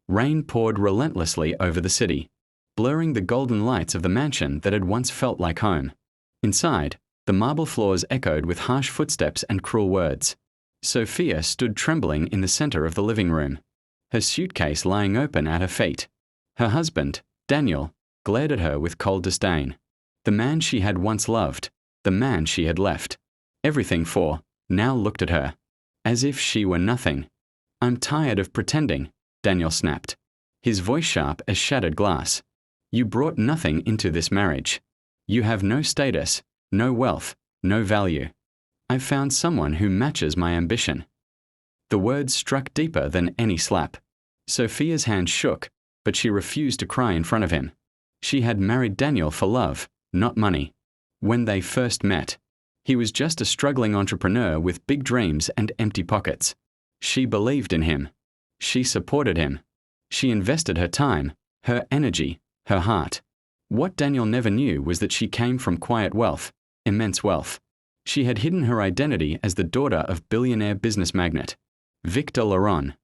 Rain poured relentlessly over the city, blurring the golden lights of the mansion that had once felt like home. Inside, the marble floors echoed with harsh footsteps and cruel words. Sophia stood trembling in the center of the living room, her suitcase lying open at her feet. Her husband, Daniel, glared at her with cold disdain. The man she had once loved, the man she had left everything for, now looked at her, as if she were nothing. "I'm tired of pretending," Daniel snapped, his voice sharp as shattered glass. "You brought nothing into this marriage. You have no status, no wealth, no value. I've found someone who matches my ambition." The words struck deeper than any slap. Sophia's hand shook, but she refused to cry in front of him. She had married Daniel for love, not money. When they first met, he was just a struggling entrepreneur with big dreams and empty pockets. She believed in him. She supported him. She invested her time, her energy, her heart. What Daniel never knew was that she came from quiet wealth, immense wealth. She had hidden her identity as the daughter of billionaire business magnate Victor Laron.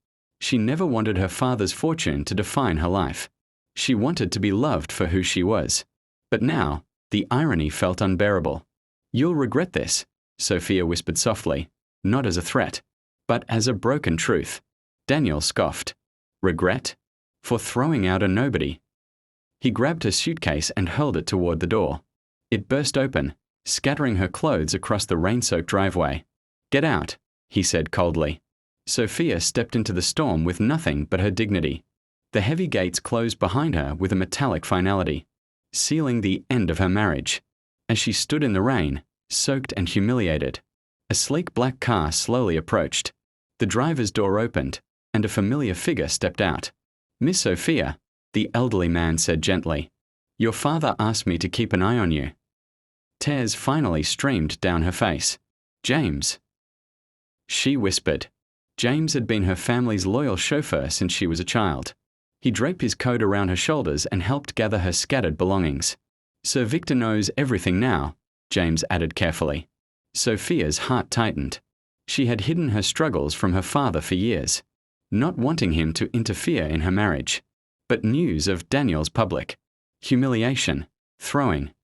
She never wanted her father's fortune to define her life. She wanted to be loved for who she was. But now, the irony felt unbearable. "You'll regret this," Sophia whispered softly, not as a threat, but as a broken truth. Daniel scoffed. Regret? For throwing out a nobody. He grabbed her suitcase and hurled it toward the door. It burst open, scattering her clothes across the rain-soaked driveway. "Get out," he said coldly. Sophia stepped into the storm with nothing but her dignity. The heavy gates closed behind her with a metallic finality, sealing the end of her marriage. As she stood in the rain, soaked and humiliated, a sleek black car slowly approached. The driver's door opened, and a familiar figure stepped out. "Miss Sophia," the elderly man said gently, "your father asked me to keep an eye on you." Tears finally streamed down her face. "James." She whispered. James had been her family's loyal chauffeur since she was a child. He draped his coat around her shoulders and helped gather her scattered belongings. "Sir Victor knows everything now," James added carefully. Sophia's heart tightened. She had hidden her struggles from her father for years, not wanting him to interfere in her marriage. But news of Daniel's public humiliation, throwing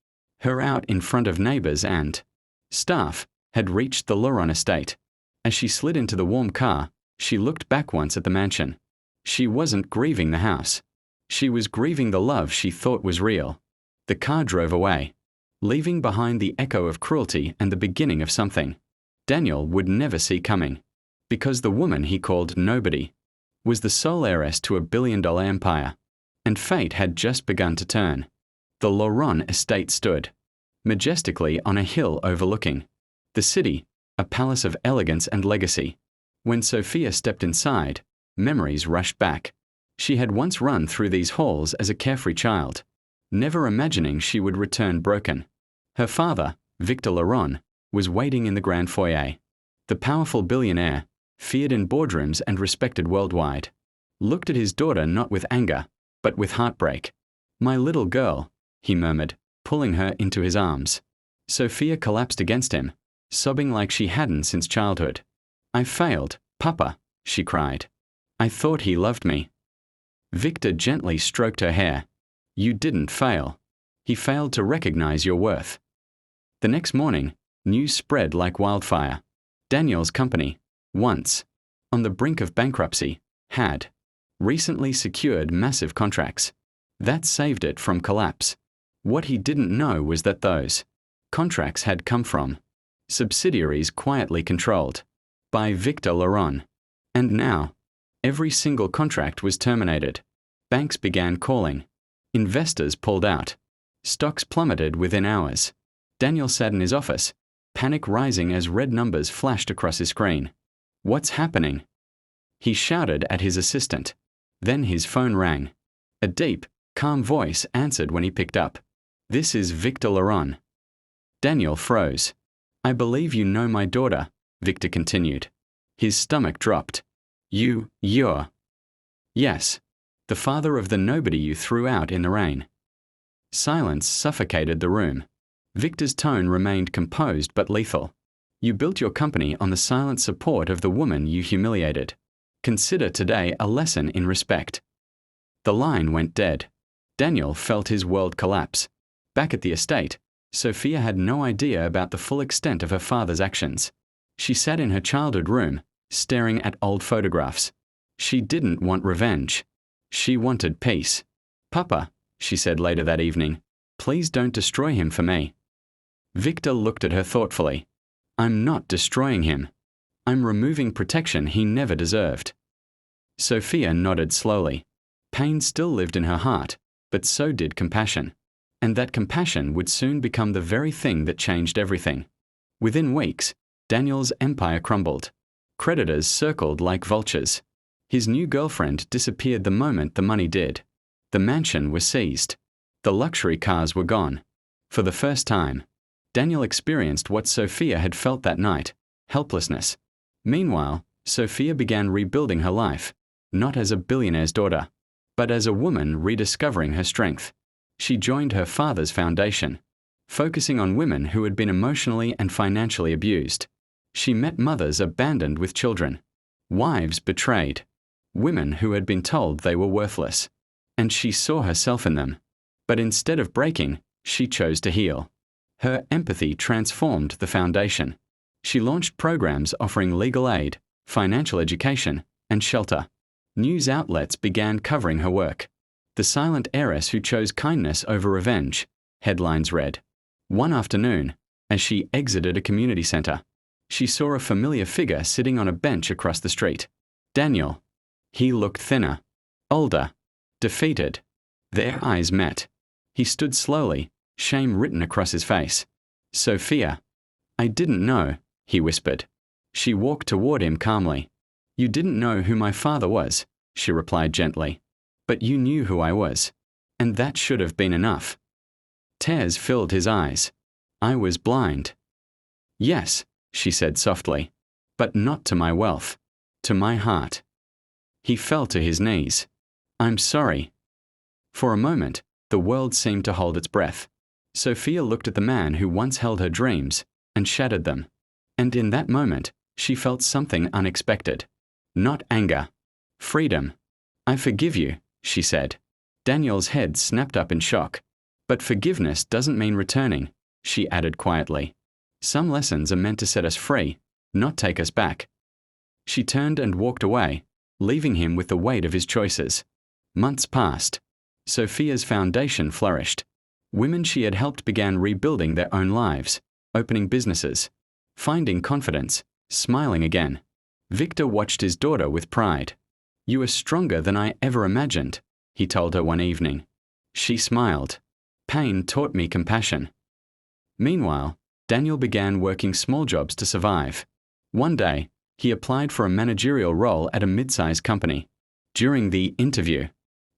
her out in front of neighbors and staff had reached the Laron estate. As she slid into the warm car, she looked back once at the mansion. She wasn't grieving the house. She was grieving the love she thought was real. The car drove away, leaving behind the echo of cruelty and the beginning of something Daniel would never see coming, because the woman he called nobody was the sole heiress to a billion-dollar empire, and fate had just begun to turn. The Laron estate stood majestically on a hill overlooking the city, a palace of elegance and legacy. When Sophia stepped inside, memories rushed back. She had once run through these halls as a carefree child, never imagining she would return broken. Her father, Victor Laron, was waiting in the grand foyer. The powerful billionaire, feared in boardrooms and respected worldwide, looked at his daughter not with anger, but with heartbreak. "My little girl," he murmured, pulling her into his arms. Sophia collapsed against him, sobbing like she hadn't since childhood. "I failed, Papa," she cried. "I thought he loved me." Victor gently stroked her hair. "You didn't fail. He failed to recognize your worth." The next morning, news spread like wildfire. Daniel's company, once on the brink of bankruptcy, had recently secured massive contracts. That saved it from collapse. What he didn't know was that those contracts had come from subsidiaries quietly controlled by Victor Laron. And now, every single contract was terminated. Banks began calling. Investors pulled out. Stocks plummeted within hours. Daniel sat in his office, panic rising as red numbers flashed across his screen. "What's happening?" He shouted at his assistant. Then his phone rang. A deep, calm voice answered when he picked up. "This is Victor Laron." Daniel froze. "I believe you know my daughter," Victor continued. His stomach dropped. You're... "Yes. The father of the nobody you threw out in the rain." Silence suffocated the room. Victor's tone remained composed but lethal. "You built your company on the silent support of the woman you humiliated. Consider today a lesson in respect. The line went dead. Daniel felt his world collapse. Back at the estate, Sophia had no idea about the full extent of her father's actions. She sat in her childhood room, staring at old photographs. She didn't want revenge. She wanted peace. "Papa," she said later that evening, "please don't destroy him for me." Victor looked at her thoughtfully. "I'm not destroying him. I'm removing protection he never deserved." Sophia nodded slowly. Pain still lived in her heart, but so did compassion. And that compassion would soon become the very thing that changed everything. Within weeks, Daniel's empire crumbled. Creditors circled like vultures. His new girlfriend disappeared the moment the money did. The mansion was seized. The luxury cars were gone. For the first time, Daniel experienced what Sophia had felt that night: helplessness. Meanwhile, Sophia began rebuilding her life, not as a billionaire's daughter, but as a woman rediscovering her strength. She joined her father's foundation, focusing on women who had been emotionally and financially abused. She met mothers abandoned with children, wives betrayed, women who had been told they were worthless, and she saw herself in them. But instead of breaking, she chose to heal. Her empathy transformed the foundation. She launched programs offering legal aid, financial education, and shelter. News outlets began covering her work. "The silent heiress who chose kindness over revenge," headlines read. One afternoon, as she exited a community center, she saw a familiar figure sitting on a bench across the street. Daniel. He looked thinner, older, defeated. Their eyes met. He stood slowly, shame written across his face. "Sophia." "I didn't know," he whispered. She walked toward him calmly. "You didn't know who my father was," she replied gently. "But you knew who I was. And that should have been enough." Tears filled his eyes. "I was blind." "Yes," she said softly, "but not to my wealth, to my heart." He fell to his knees. "I'm sorry." For a moment, the world seemed to hold its breath. Sophia looked at the man who once held her dreams and shattered them. And in that moment, she felt something unexpected. Not anger. Freedom. "I forgive you," she said. Daniel's head snapped up in shock. "But forgiveness doesn't mean returning," she added quietly. "Some lessons are meant to set us free, not take us back." She turned and walked away, leaving him with the weight of his choices. Months passed. Sophia's foundation flourished. Women she had helped began rebuilding their own lives, opening businesses, finding confidence, smiling again. Victor watched his daughter with pride. "You are stronger than I ever imagined," he told her one evening. She smiled. "Pain taught me compassion." Meanwhile, Daniel began working small jobs to survive. One day, he applied for a managerial role at a mid-sized company. During the interview,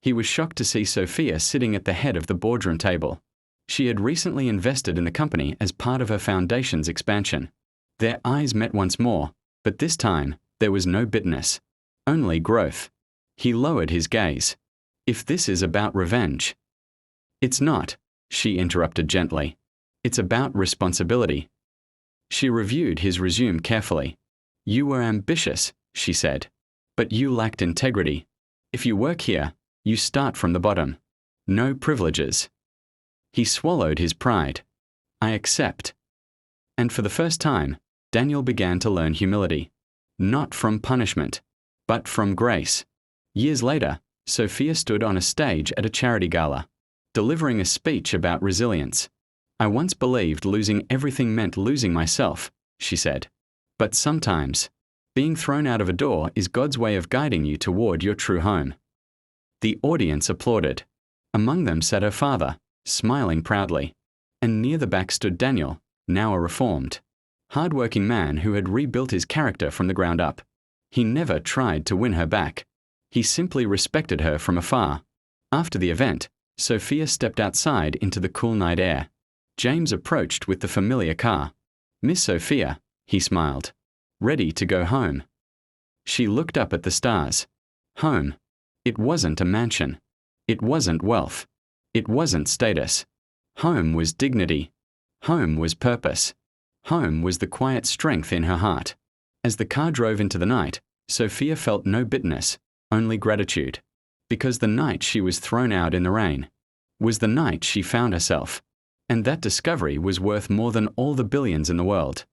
he was shocked to see Sophia sitting at the head of the boardroom table. She had recently invested in the company as part of her foundation's expansion. Their eyes met once more, but this time, there was no bitterness, only growth. He lowered his gaze. "If this is about revenge." "It's not," she interrupted gently. "It's about responsibility." She reviewed his resume carefully. "You were ambitious," she said, "but you lacked integrity. If you work here, you start from the bottom. No privileges." He swallowed his pride. "I accept." And for the first time, Daniel began to learn humility. Not from punishment, but from grace. Years later, Sophia stood on a stage at a charity gala, delivering a speech about resilience. "I once believed losing everything meant losing myself," she said. "But sometimes, being thrown out of a door is God's way of guiding you toward your true home." The audience applauded. Among them sat her father, smiling proudly. And near the back stood Daniel, now a reformed, hard-working man who had rebuilt his character from the ground up. He never tried to win her back. He simply respected her from afar. After the event, Sophia stepped outside into the cool night air. James approached with the familiar car. "Miss Sophia," he smiled. "Ready to go home?" She looked up at the stars. Home. It wasn't a mansion. It wasn't wealth. It wasn't status. Home was dignity. Home was purpose. Home was the quiet strength in her heart. As the car drove into the night, Sophia felt no bitterness, only gratitude. because the night she was thrown out in the rain was the night she found herself, and that discovery was worth more than all the billions in the world.